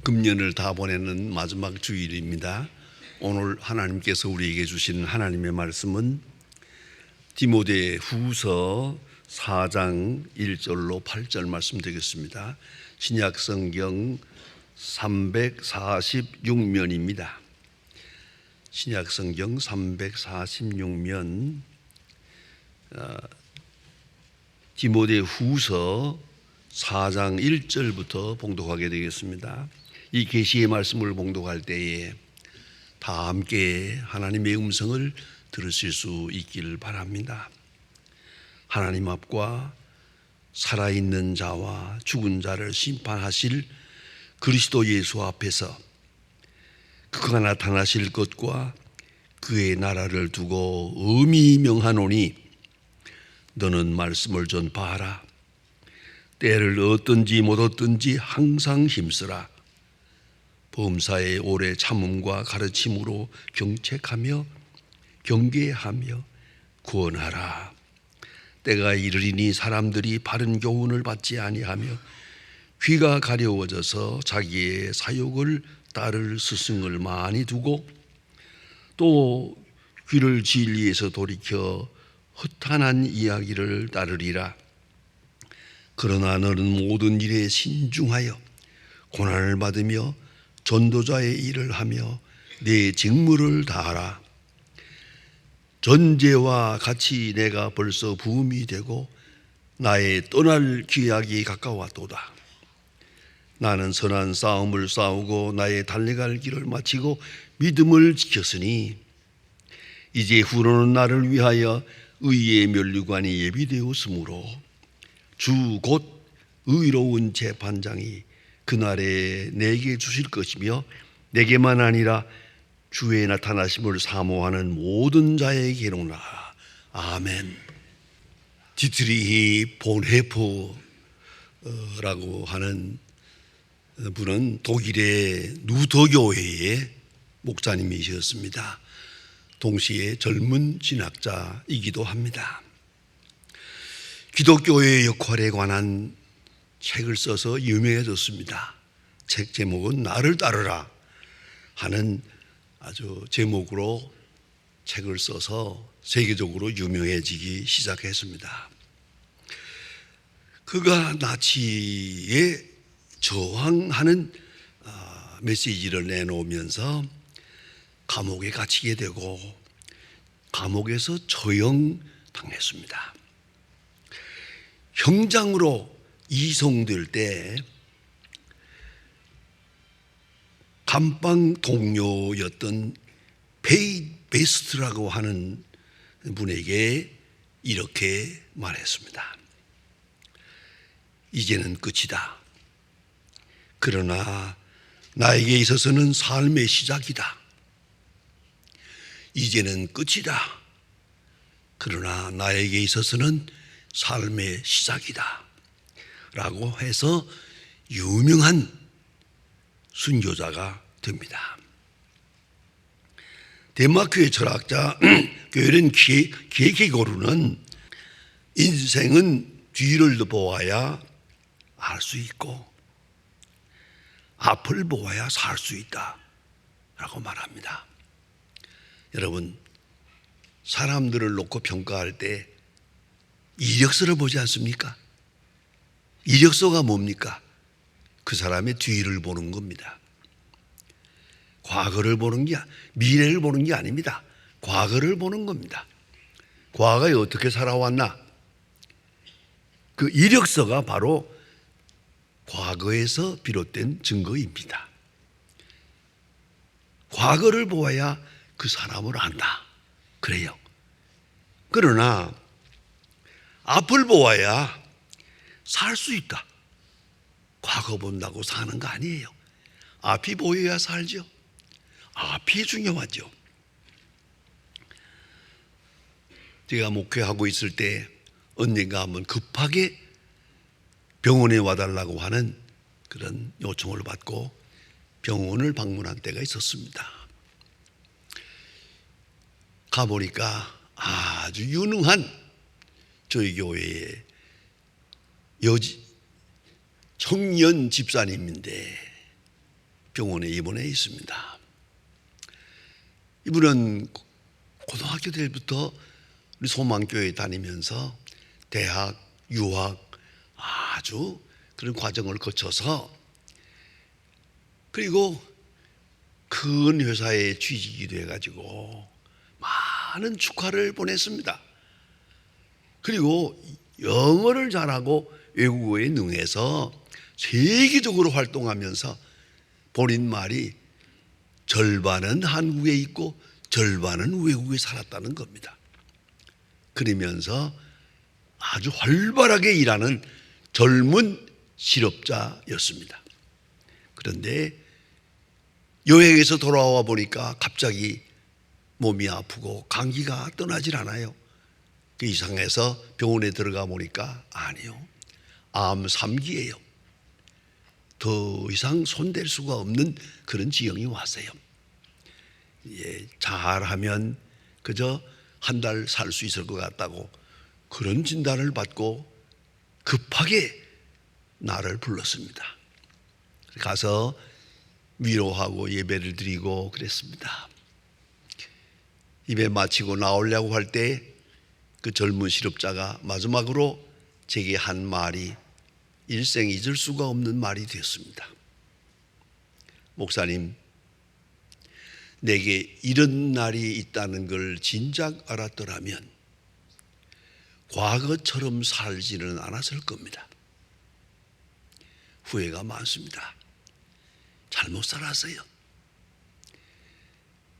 금년을 다 보내는 마지막 주일입니다. 오늘 하나님께서 우리에게 주신 하나님의 말씀은 디모데 후서 4장 1절로 8절 말씀 되겠습니다. 신약 성경 346면입니다. 신약 성경 346면 디모데 후서 4장 1절부터 봉독하게 되겠습니다. 이 계시의 말씀을 봉독할 때에 다 함께 하나님의 음성을 들으실 수 있기를 바랍니다. 하나님 앞과 살아있는 자와 죽은 자를 심판하실 그리스도 예수 앞에서 그가 나타나실 것과 그의 나라를 두고 엄히 명하노니 너는 말씀을 전파하라. 때를 얻든지 못 얻든지 항상 힘쓰라. 범사에 오래 참음과 가르침으로 경책하며 경계하며 구원하라. 때가 이르리니 사람들이 바른 교훈을 받지 아니하며 귀가 가려워져서 자기의 사욕을 따를 스승을 많이 두고 또 귀를 진리에서 돌이켜 허탄한 이야기를 따르리라. 그러나 너는 모든 일에 신중하여 고난을 받으며 전도자의 일을 하며 내 직무를 다하라. 전제와 같이 내가 벌써 부음이 되고 나의 떠날 기약이 가까웠도다. 나는 선한 싸움을 싸우고 나의 달려갈 길을 마치고 믿음을 지켰으니 이제 후로는 나를 위하여 의의 면류관이 예비되었으므로 주 곧 의로운 재판장이 그날에 내게 주실 것이며 내게만 아니라 주의 나타나심을 사모하는 모든 자에게로나. 아멘. 디트리히 본헤프라고 하는 분은 독일의 누터교회의 목사님이셨습니다. 동시에 젊은 신학자이기도 합니다. 기독교의 역할에 관한 책을 써서 유명해졌습니다. 책 제목은 나를 따르라 하는 아주 제목으로 책을 써서 세계적으로 유명해지기 시작했습니다. 그가 나치에 저항하는 메시지를 내놓으면서 감옥에 갇히게 되고 감옥에서 처형당했습니다. 형장으로 이송될 때 감방 동료였던 베이 베스트라고 하는 분에게 이렇게 말했습니다. 이제는 끝이다. 그러나 나에게 있어서는 삶의 시작이다. 이제는 끝이다. 그러나 나에게 있어서는 삶의 시작이다. 라고 해서 유명한 순교자가 됩니다. 덴마크의 철학자 괴렌 키에케고르는 인생은 뒤를 보아야 알 수 있고 앞을 보아야 살 수 있다 라고 말합니다. 여러분, 사람들을 놓고 평가할 때 이력서를 보지 않습니까? 이력서가 뭡니까? 그 사람의 뒤를 보는 겁니다. 과거를 보는 게, 미래를 보는 게 아닙니다. 과거를 보는 겁니다. 과거에 어떻게 살아왔나? 그 이력서가 바로 과거에서 비롯된 증거입니다. 과거를 보아야 그 사람을 안다. 그래요. 그러나 앞을 보아야 살 수 있다. 과거 본다고 사는 거 아니에요. 앞이 보여야 살죠. 앞이 중요하죠. 제가 목회하고 있을 때 언젠가 한번 급하게 병원에 와달라고 하는 그런 요청을 받고 병원을 방문한 때가 있었습니다. 가보니까 아주 유능한 저희 교회의 청년 집사님인데 병원에 입원해 있습니다. 이분은 고등학교 때부터 우리 소망교회 다니면서 대학, 유학 아주 그런 과정을 거쳐서 그리고 큰 회사에 취직이 돼가지고 많은 축하를 보냈습니다. 그리고 영어를 잘하고 외국어에 능해서 세계적으로 활동하면서 본인 말이 절반은 한국에 있고 절반은 외국에 살았다는 겁니다. 그러면서 아주 활발하게 일하는 젊은 실업자였습니다. 그런데 여행에서 돌아와 보니까 갑자기 몸이 아프고 감기가 떠나질 않아요. 그 이상해서 병원에 들어가 보니까 아니요, 암 3기예요. 더 이상 손댈 수가 없는 그런 지경이 왔어요. 예, 잘하면 그저 한 달 살 수 있을 것 같다고 그런 진단을 받고 급하게 나를 불렀습니다. 가서 위로하고 예배를 드리고 그랬습니다. 예배 마치고 나오려고 할 때 그 젊은 실업자가 마지막으로 제게 한 말이 일생 잊을 수가 없는 말이 되었습니다. 목사님, 내게 이런 날이 있다는 걸 진작 알았더라면 과거처럼 살지는 않았을 겁니다. 후회가 많습니다. 잘못 살았어요.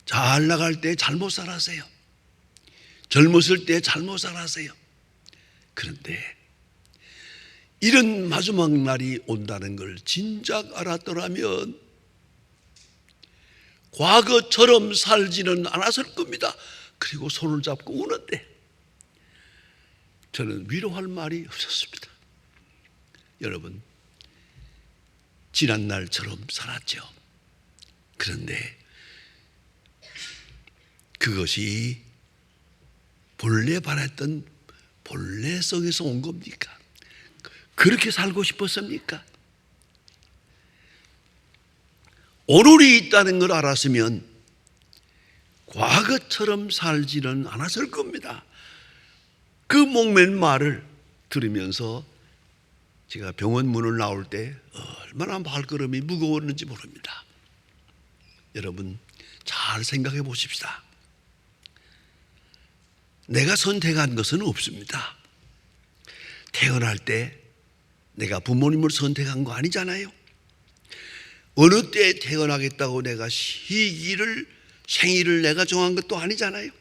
잘 나갈 때 잘못 살았어요. 젊었을 때 잘못 살았어요. 그런데 이런 마지막 날이 온다는 걸 진작 알았더라면 과거처럼 살지는 않았을 겁니다. 그리고 손을 잡고 우는데 저는 위로할 말이 없었습니다. 여러분, 지난 날처럼 살았죠. 그런데 그것이 본래 바랬던 본래성에서 온 겁니까? 그렇게 살고 싶었습니까? 오늘이 있다는 걸 알았으면 과거처럼 살지는 않았을 겁니다. 그 목맨 말을 들으면서 제가 병원 문을 나올 때 얼마나 발걸음이 무거웠는지 모릅니다. 여러분, 잘 생각해 보십시다. 내가 선택한 것은 없습니다. 태어날 때 내가 부모님을 선택한 거 아니잖아요. 어느 때 태어나겠다고 내가 시기를, 생일을 내가 정한 것도 아니잖아요.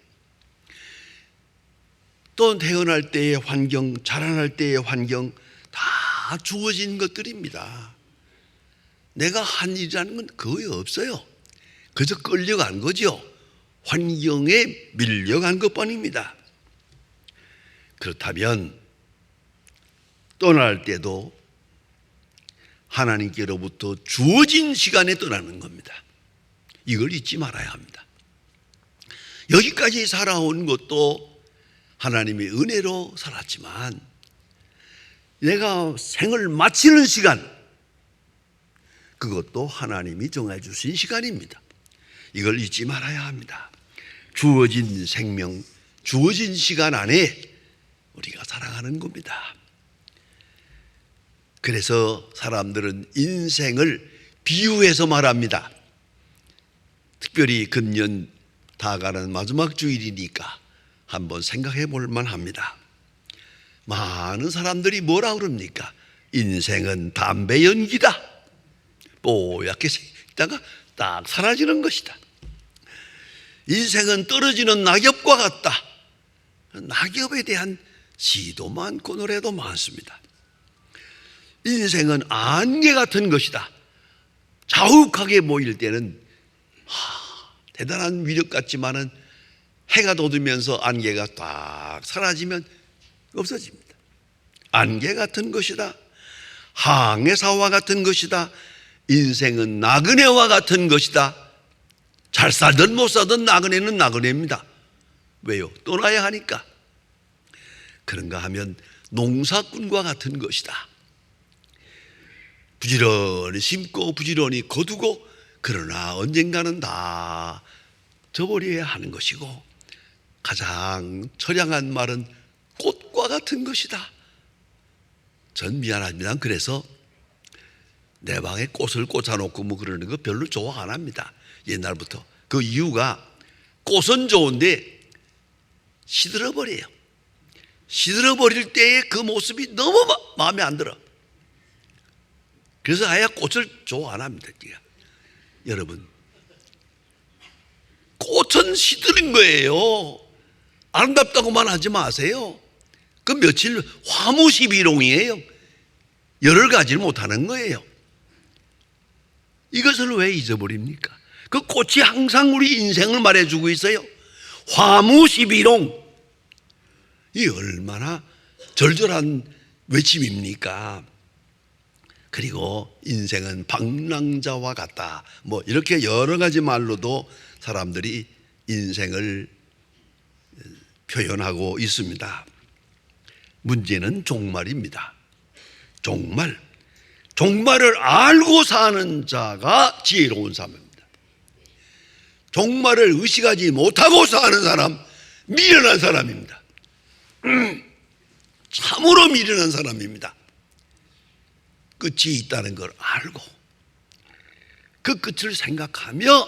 또 태어날 때의 환경, 자라날 때의 환경 다 주어진 것들입니다. 내가 한 일이라는 건 거의 없어요. 그저 끌려간 거죠. 환경에 밀려간 것뿐입니다. 그렇다면 떠날 때도 하나님께로부터 주어진 시간에 떠나는 겁니다. 이걸 잊지 말아야 합니다. 여기까지 살아온 것도 하나님의 은혜로 살았지만 내가 생을 마치는 시간, 그것도 하나님이 정해주신 시간입니다. 이걸 잊지 말아야 합니다. 주어진 생명, 주어진 시간 안에 우리가 살아가는 겁니다. 그래서 사람들은 인생을 비유해서 말합니다. 특별히 금년 다가는 마지막 주일이니까 한번 생각해 볼 만합니다. 많은 사람들이 뭐라 그럽니까? 인생은 담배 연기다. 뽀얗게 있다가 딱 사라지는 것이다. 인생은 떨어지는 낙엽과 같다. 낙엽에 대한 시도 많고 노래도 많습니다. 인생은 안개 같은 것이다. 자욱하게 보일 때는 대단한 위력 같지만은 해가 돋으면서 안개가 딱 사라지면 없어집니다. 안개 같은 것이다. 항해사와 같은 것이다. 인생은 나그네와 같은 것이다. 잘 살든 못 살든 나그네는 나그네입니다. 왜요? 떠나야 하니까. 그런가 하면 농사꾼과 같은 것이다. 부지런히 심고 부지런히 거두고 그러나 언젠가는 다 저버려야 하는 것이고, 가장 처량한 말은 꽃과 같은 것이다. 전 미안합니다. 그래서 내 방에 꽃을 꽂아놓고 뭐 그러는 거 별로 좋아 안 합니다. 옛날부터. 그 이유가 꽃은 좋은데 시들어버려요. 시들어버릴 때의 그 모습이 너무 마음에 안 들어. 그래서 아예 꽃을 좋아 안 합니다. 여러분, 꽃은 시드는 거예요. 아름답다고만 하지 마세요. 그 며칠 화무시비롱이에요. 열을 가지 못하는 거예요. 이것을 왜 잊어버립니까? 그 꽃이 항상 우리 인생을 말해주고 있어요. 화무시비롱. 이 얼마나 절절한 외침입니까? 그리고 인생은 방랑자와 같다. 뭐 이렇게 여러 가지 말로도 사람들이 인생을 표현하고 있습니다. 문제는 종말입니다. 종말을 알고 사는 자가 지혜로운 사람입니다. 종말을 의식하지 못하고 사는 사람, 미련한 사람입니다. 참으로 미련한 사람입니다. 끝이 있다는 걸 알고 그 끝을 생각하며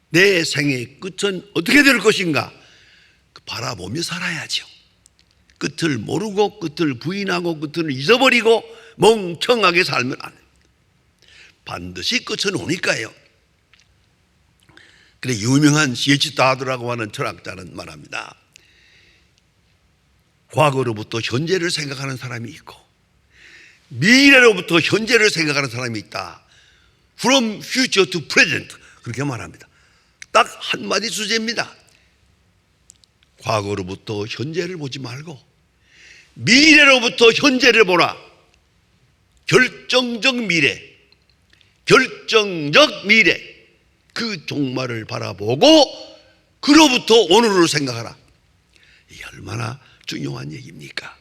내 생의 끝은 어떻게 될 것인가 바라보며 살아야죠. 끝을 모르고 끝을 부인하고 끝을 잊어버리고 멍청하게 살면 안 됩니다. 반드시 끝은 오니까요. 그래 유명한 C.H. 다드라고 하는 철학자는 말합니다. 과거로부터 현재를 생각하는 사람이 있고 미래로부터 현재를 생각하는 사람이 있다. From future to present 그렇게 말합니다. 딱 한마디 주제입니다. 과거로부터 현재를 보지 말고 미래로부터 현재를 보라. 결정적 미래 그 종말을 바라보고 그로부터 오늘을 생각하라. 이게 얼마나 중요한 얘기입니까?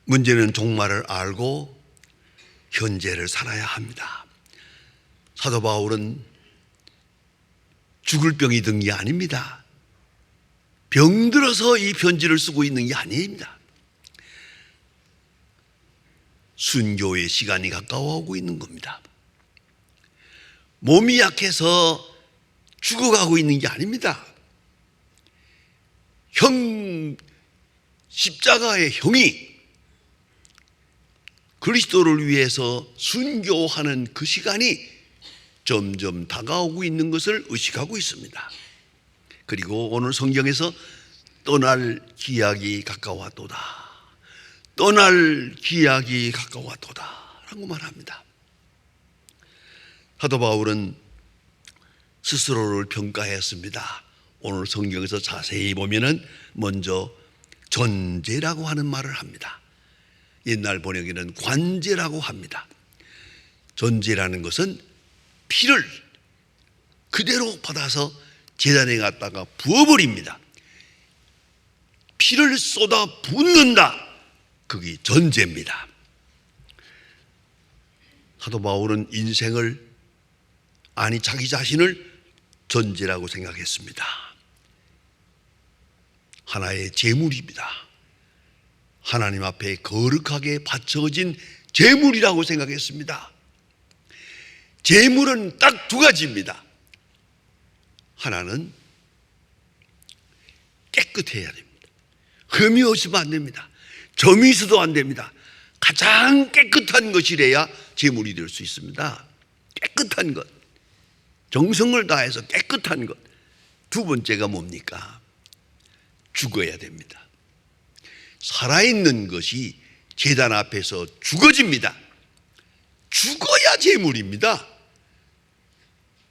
문제는 종말을 알고 현재를 살아야 합니다. 사도 바울은 죽을 병이 든 게 아닙니다. 병들어서 이 편지를 쓰고 있는 게 아닙니다. 순교의 시간이 가까워오고 있는 겁니다. 몸이 약해서 죽어가고 있는 게 아닙니다. 십자가의 형이 그리스도를 위해서 순교하는 그 시간이 점점 다가오고 있는 것을 의식하고 있습니다. 그리고 오늘 성경에서 떠날 기약이 가까웠도다. 떠날 기약이 가까웠도다 라고 말합니다. 사도 바울은 스스로를 평가했습니다. 오늘 성경에서 자세히 보면은 먼저 전제라고 하는 말을 합니다. 옛날 번역에는 관제라고 합니다. 전제라는 것은 피를 그대로 받아서 제단에 갖다가 부어버립니다. 피를 쏟아 붓는다. 그게 전제입니다. 사도 바울은 인생을 아니 자기 자신을 전제라고 생각했습니다. 하나의 제물입니다. 하나님 앞에 거룩하게 바쳐진 제물이라고 생각했습니다. 제물은 딱 두 가지입니다. 하나는 깨끗해야 됩니다. 흠이 없으면 안 됩니다. 점이 있어도 안 됩니다. 가장 깨끗한 것이래야 제물이 될 수 있습니다. 깨끗한 것, 정성을 다해서 깨끗한 것. 두 번째가 뭡니까? 죽어야 됩니다. 살아있는 것이 제단 앞에서 죽어집니다. 죽어야 제물입니다.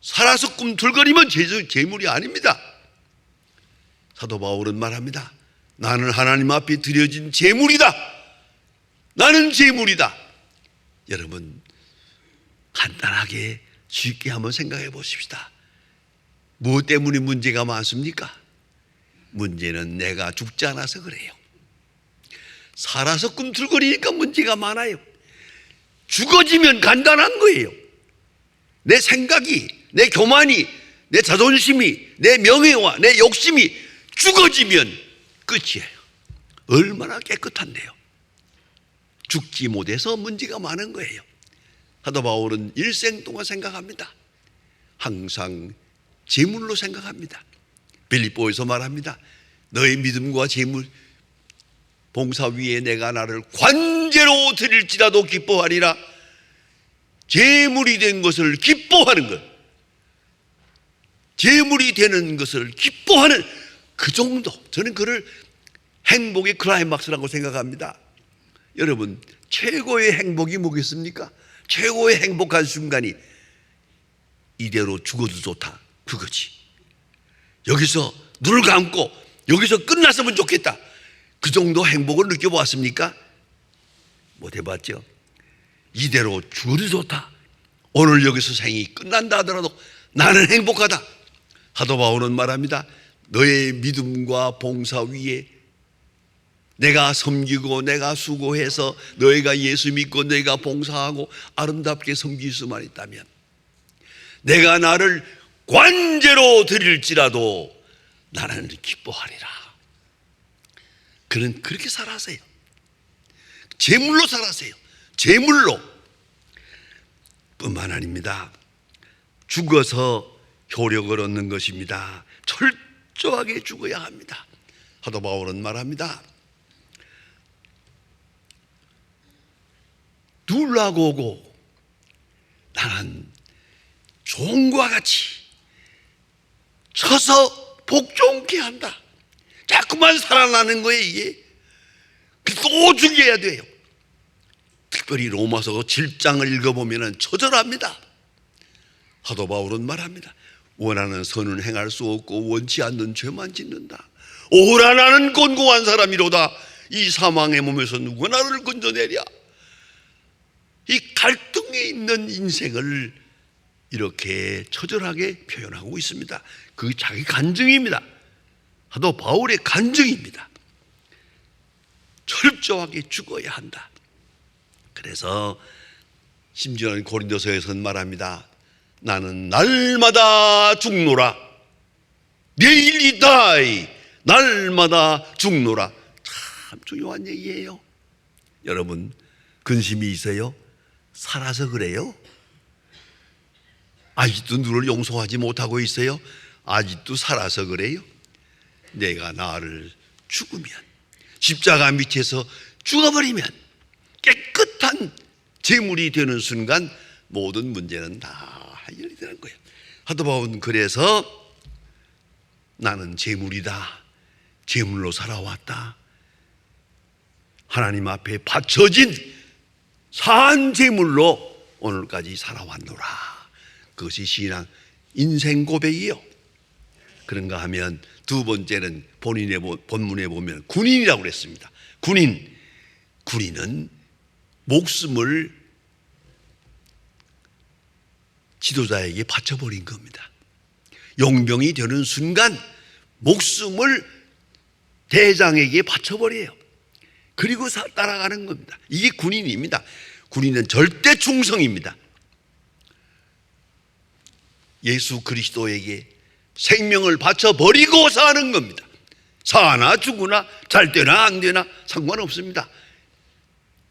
살아서 꿈틀거리면 제물이 아닙니다. 사도 바울은 말합니다. 나는 하나님 앞에 드려진 제물이다. 나는 제물이다. 여러분 간단하게 쉽게 한번 생각해 보십시다. 무엇 때문에 문제가 많습니까? 문제는 내가 죽지 않아서 그래요. 살아서 꿈틀거리니까 문제가 많아요. 죽어지면 간단한 거예요. 내 생각이, 내 교만이, 내 자존심이, 내 명예와 내 욕심이 죽어지면 끝이에요. 얼마나 깨끗한데요. 죽지 못해서 문제가 많은 거예요. 사도 바울은 일생 동안 생각합니다. 항상 재물로 생각합니다. 빌립보에서 말합니다. 너의 믿음과 재물 봉사 위에 내가 나를 관제로 드릴지라도 기뻐하리라. 재물이 된 것을 기뻐하는 것, 재물이 되는 것을 기뻐하는 그 정도, 저는 그를 행복의 클라이막스라고 생각합니다. 여러분, 최고의 행복이 뭐겠습니까? 최고의 행복한 순간이 이대로 죽어도 좋다, 그거지. 여기서 눈을 감고 여기서 끝났으면 좋겠다, 그 정도 행복을 느껴보았습니까? 못 해봤죠. 이대로 죽어도 좋다, 오늘 여기서 생이 끝난다 하더라도 나는 행복하다. 사도 바울은 말합니다. 너의 믿음과 봉사 위에 내가 섬기고 내가 수고해서 너희가 예수 믿고 너희가 봉사하고 아름답게 섬길 수만 있다면 내가 나를 관제로 드릴지라도 나는 기뻐하리라. 그는 그렇게 살았어요. 재물로 살았어요. 재물로. 뿐만 아닙니다. 죽어서 효력을 얻는 것입니다. 철저하게 죽어야 합니다. 사도 바울은 말합니다. 누르라고 오고 나는 종과 같이 쳐서 복종케 한다. 자꾸만 살아나는 거예요, 이게. 또 죽여야 돼요. 특별히 로마서 7장을 읽어보면 처절합니다. 사도 바울은 말합니다. 원하는 선은 행할 수 없고 원치 않는 죄만 짓는다. 오라 나는 곤고한 사람이로다. 이 사망의 몸에서 누가 나를 건져내랴. 이 갈등에 있는 인생을 이렇게 처절하게 표현하고 있습니다. 그 자기 간증입니다. 사도 바울의 간증입니다. 철저하게 죽어야 한다. 그래서 심지어는 고린도서에서는 말합니다. 나는 날마다 죽노라. 내일이다. 날마다 죽노라. 참 중요한 얘기예요. 여러분, 근심이 있어요? 살아서 그래요? 아직도 누를 용서하지 못하고 있어요? 아직도 살아서 그래요? 내가 나를 죽으면, 십자가 밑에서 죽어버리면 깨끗한 제물이 되는 순간 모든 문제는 다 해결이 되는 거예요. 사도 바울은 그래서 나는 제물이다, 제물로 살아왔다, 하나님 앞에 바쳐진 산 제물로 오늘까지 살아왔노라. 그것이 신앙 인생 고백이요. 그런가 하면 두 번째는 본인의 본문에 보면 군인이라고 그랬습니다. 군인은 목숨을 지도자에게 바쳐버린 겁니다. 용병이 되는 순간 목숨을 대장에게 바쳐버려요. 그리고 따라가는 겁니다. 이게 군인입니다. 군인은 절대 충성입니다. 예수 그리스도에게 생명을 바쳐버리고 사는 겁니다. 사나 죽으나 잘 되나 안 되나 상관없습니다.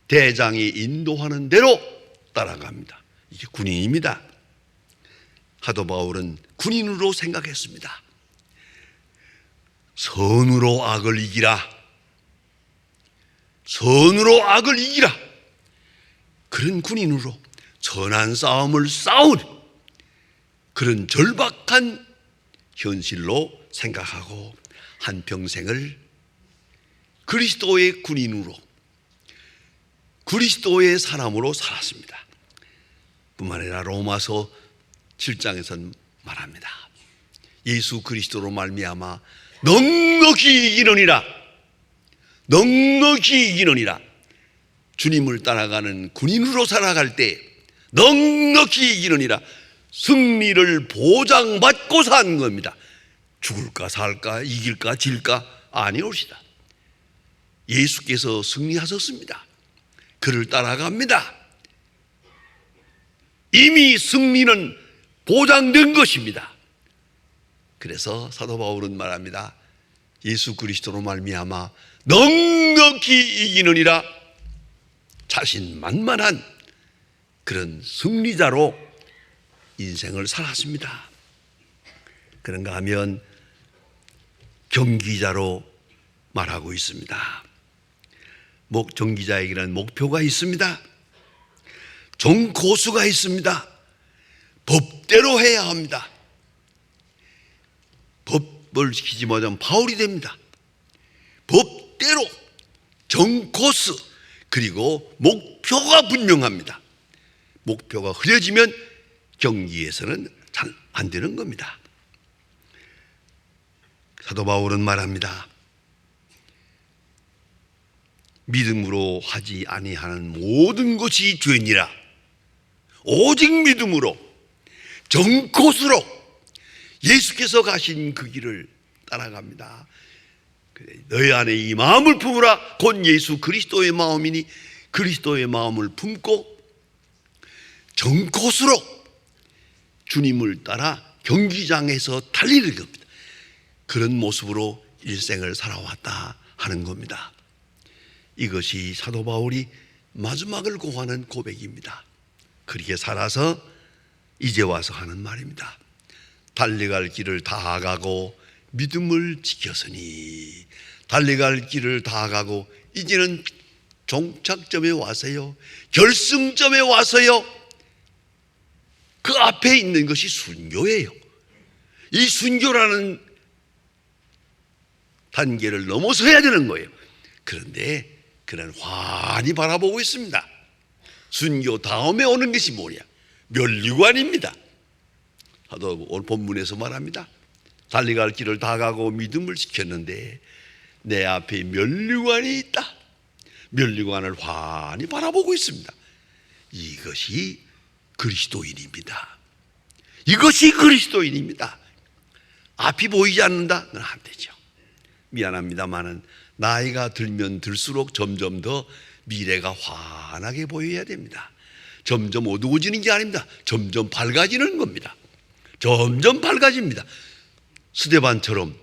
대장이 인도하는 대로 따라갑니다. 이게 군인입니다. 사도 바울은 군인으로 생각했습니다. 선으로 악을 이기라. 선으로 악을 이기라. 그런 군인으로 선한 싸움을 싸운 그런 절박한 현실로 생각하고 한평생을 그리스도의 군인으로, 그리스도의 사람으로 살았습니다. 뿐만 아니라 로마서 7장에서는 말합니다. 예수 그리스도로 말미암아 넉넉히 이기느니라. 넉넉히 이기느니라. 주님을 따라가는 군인으로 살아갈 때 넉넉히 이기느니라. 승리를 보장받고 사는 겁니다. 죽을까 살까 이길까 질까 아니옵시다. 예수께서 승리하셨습니다. 그를 따라갑니다. 이미 승리는 보장된 것입니다. 그래서 사도 바울은 말합니다. 예수 그리스도로 말미암아 넉넉히 이기느니라. 자신만만한 그런 승리자로 인생을 살았습니다. 그런가 하면 경기자로 말하고 있습니다. 경기자에게는 목표가 있습니다. 정고수가 있습니다. 법대로 해야 합니다. 법을 지키지 못하면 바울이 됩니다. 법대로 정코스, 그리고 목표가 분명합니다. 목표가 흐려지면 경기에서는 잘 안 되는 겁니다. 사도 바울은 말합니다. 믿음으로 하지 아니하는 모든 것이 죄니라. 오직 믿음으로 정코스로 예수께서 가신 그 길을 따라갑니다. 너희 안에 이 마음을 품으라. 곧 예수 그리스도의 마음이니 그리스도의 마음을 품고 정코스로 주님을 따라 경기장에서 달리는 겁니다. 그런 모습으로 일생을 살아왔다 하는 겁니다. 이것이 사도 바울이 마지막을 고하는 고백입니다. 그렇게 살아서 이제 와서 하는 말입니다. 달려갈 길을 다 가고 믿음을 지켰으니, 달려갈 길을 다 가고 이제는 종착점에 와서요, 결승점에 와서요, 그 앞에 있는 것이 순교예요. 이 순교라는 단계를 넘어서야 되는 거예요. 그런데 그는 환히 바라보고 있습니다. 순교 다음에 오는 것이 뭐냐? 면류관입니다. 사도 오늘 본문에서 말합니다. 달려갈 길을 다 가고 믿음을 지켰는데 내 앞에 면류관이 있다. 면류관을 환히 바라보고 있습니다. 이것이 그리스도인입니다. 이것이 그리스도인입니다. 앞이 보이지 않는다? 그건 안 되죠. 미안합니다만은 나이가 들면 들수록 점점 더 미래가 환하게 보여야 됩니다. 점점 어두워지는 게 아닙니다. 점점 밝아지는 겁니다. 점점 밝아집니다. 스데반처럼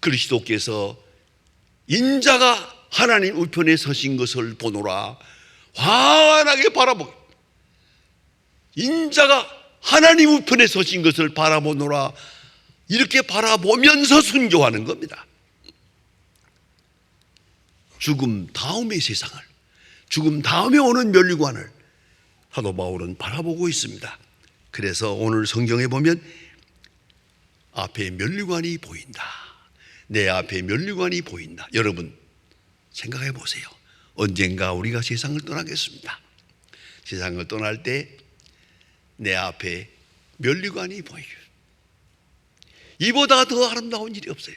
그리스도께서 인자가 하나님 우편에 서신 것을 보노라 환하게 바라보고, 인자가 하나님 우편에 서신 것을 바라보노라, 이렇게 바라보면서 순교하는 겁니다. 죽음 다음의 세상을, 죽음 다음에 오는 면류관을 사도 바울은 바라보고 있습니다. 그래서 오늘 성경에 보면 앞에 면류관이 보인다. 내 앞에 면류관이 보인다. 여러분 생각해 보세요. 언젠가 우리가 세상을 떠나겠습니다. 세상을 떠날 때 내 앞에 면류관이 보여요. 이보다 더 아름다운 일이 없어요.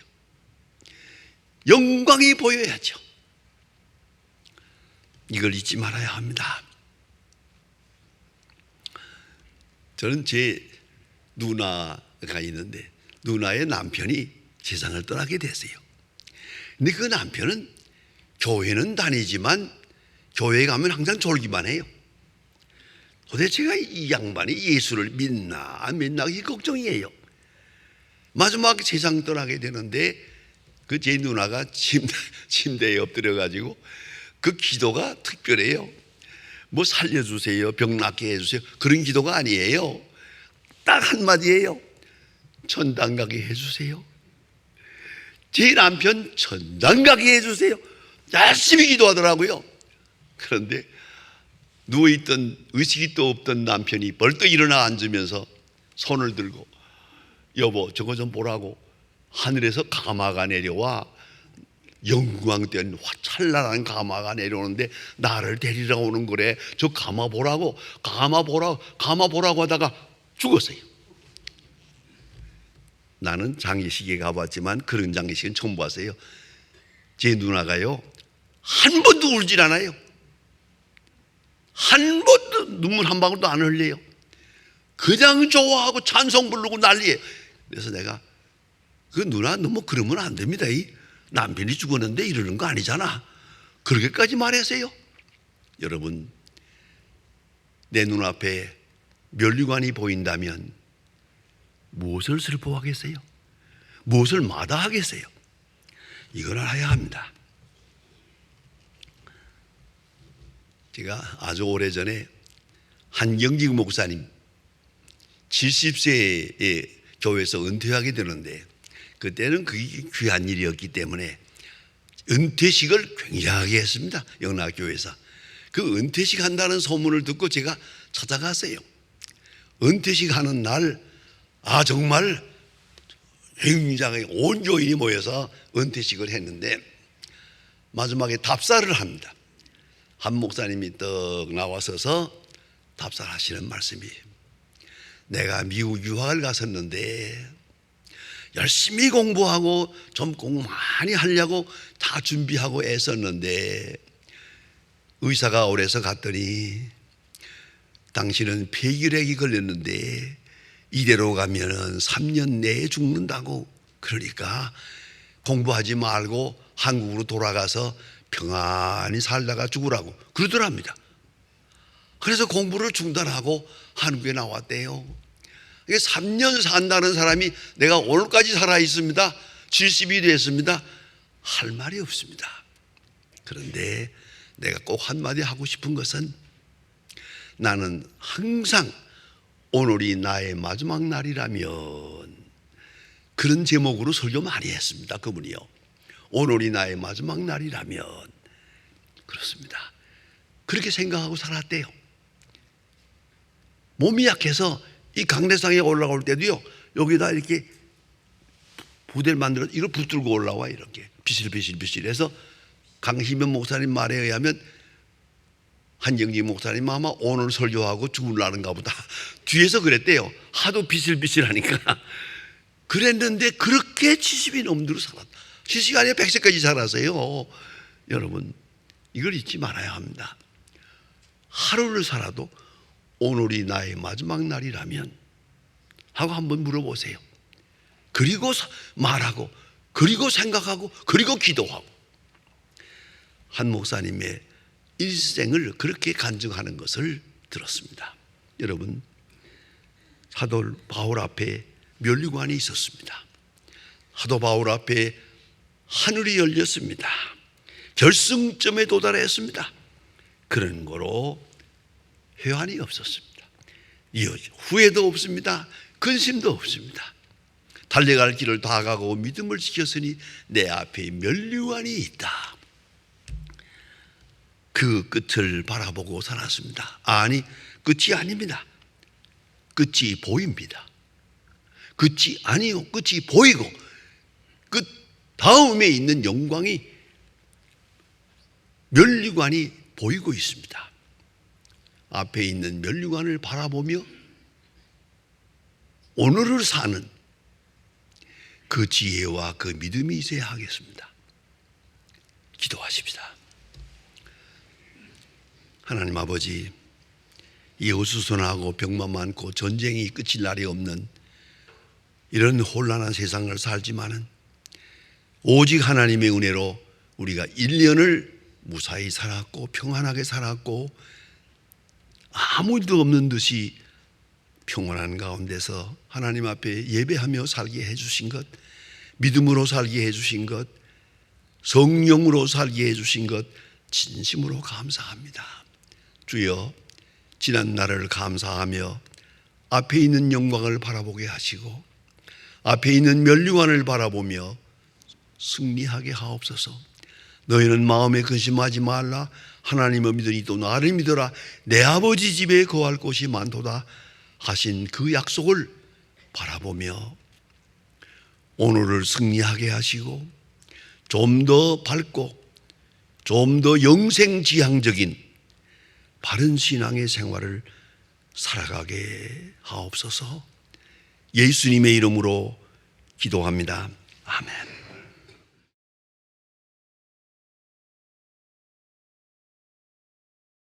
영광이 보여야죠. 이걸 잊지 말아야 합니다. 저는 제 누나가 있는데 누나의 남편이 세상을 떠나게 됐어요. 근데 그 남편은 교회는 다니지만 교회에 가면 항상 졸기만 해요. 도대체가 이 양반이 예수를 믿나 안 믿나 그게 걱정이에요. 마지막 세상 떠나게 되는데 그 제 누나가 침대에 엎드려 가지고 그 기도가 특별해요. 뭐 살려주세요, 병 낫게 해주세요, 그런 기도가 아니에요. 딱 한마디예요. 천당 가게 해주세요. 제 남편 천당 가게 해주세요. 열심히 기도하더라고요. 그런데 누워있던 의식도 없던 남편이 벌떡 일어나 앉으면서 손을 들고 여보 저거 좀 보라고 하늘에서 가마가 내려와 영광된 찬란한 가마가 내려오는데 나를 데리러 오는 거래. 저 가마 보라고 하다가 죽었어요. 나는 장례식에 가봤지만 그런 장례식은 처음 봤어요. 제 누나가요 한 번도 울질 않아요. 한 번도 눈물 한 방울도 안 흘려요. 그냥 좋아하고 찬송 부르고 난리예요. 그래서 내가 그 누나 너무 그러면 안 됩니다. 이 남편이 죽었는데 이러는 거 아니잖아. 그렇게까지 말하세요. 여러분 내 눈앞에 면류관이 보인다면 무엇을 슬퍼하겠어요? 무엇을 마다하겠어요? 이걸 알아야 합니다. 제가 아주 오래전에 한경직 목사님 70세에 교회에서 은퇴하게 되는데, 그때는 그게 귀한 일이었기 때문에 은퇴식을 굉장하게 했습니다. 영락교회에서. 그 은퇴식 한다는 소문을 듣고 제가 찾아갔어요. 은퇴식 하는 날, 정말 굉장히 온 교인이 모여서 은퇴식을 했는데 마지막에 답사를 합니다. 한 목사님이 떡 나와서서 답사를 하시는 말씀이, 내가 미국 유학을 갔었는데 열심히 공부하고 좀 공부 많이 하려고 다 준비하고 애썼는데 의사가 오래서 갔더니 당신은 폐결핵이 걸렸는데 이대로 가면은 3년 내에 죽는다고, 그러니까 공부하지 말고 한국으로 돌아가서 평안히 살다가 죽으라고 그러더랍니다. 그래서 공부를 중단하고 한국에 나왔대요. 3년 산다는 사람이 내가 오늘까지 살아있습니다, 70이 됐습니다, 할 말이 없습니다. 그런데 내가 꼭 한마디 하고 싶은 것은, 나는 항상 오늘이 나의 마지막 날이라면, 그런 제목으로 설교 많이 했습니다. 그분이요. 오늘이 나의 마지막 날이라면. 그렇습니다. 그렇게 생각하고 살았대요. 몸이 약해서 이 강대상에 올라올 때도요, 여기다 이렇게 부대를 만들어서 이걸 붙들고 올라와, 이렇게 비실비실비실해서. 강희면 목사님 말에 의하면 한경직 목사님 아마 오늘 설교하고 죽으려는가 보다, 뒤에서 그랬대요. 하도 비실비실하니까. 그랬는데 그렇게 70이 넘도록 살았다. 70이 아니라 100세까지 살았어요. 여러분, 이걸 잊지 말아야 합니다. 하루를 살아도 오늘이 나의 마지막 날이라면 하고 한번 물어보세요. 그리고 말하고, 그리고 생각하고, 그리고 기도하고. 한 목사님의 일생을 그렇게 간증하는 것을 들었습니다. 여러분, 사도 바울 앞에 면류관이 있었습니다. 사도 바울 앞에 하늘이 열렸습니다. 결승점에 도달했습니다. 그런 거로 회한이 없었습니다. 후회도 없습니다. 근심도 없습니다. 달려갈 길을 다 가고 믿음을 지켰으니 내 앞에 면류관이 있다. 그 끝을 바라보고 살았습니다. 아니, 끝이 아닙니다. 끝이 보입니다. 끝이 아니요, 끝이 보이고 끝 다음에 있는 영광이, 면류관이 보이고 있습니다. 앞에 있는 면류관을 바라보며 오늘을 사는 그 지혜와 그 믿음이 있어야 하겠습니다. 기도하십시다. 하나님 아버지, 이 어수선하고 병만 많고 전쟁이 끝일 날이 없는 이런 혼란한 세상을 살지만은 오직 하나님의 은혜로 우리가 1년을 무사히 살았고 평안하게 살았고 아무 일도 없는 듯이 평안한 가운데서 하나님 앞에 예배하며 살게 해주신 것, 믿음으로 살게 해주신 것, 성령으로 살게 해주신 것 진심으로 감사합니다. 주여, 지난 날을 감사하며 앞에 있는 영광을 바라보게 하시고 앞에 있는 면류관을 바라보며 승리하게 하옵소서. 너희는 마음에 근심하지 말라. 하나님을 믿으니 또 나를 믿어라. 내 아버지 집에 거할 곳이 많도다 하신 그 약속을 바라보며 오늘을 승리하게 하시고 좀 더 밝고 좀 더 영생지향적인 바른 신앙의 생활을 살아가게 하옵소서. 예수님의 이름으로 기도합니다. 아멘.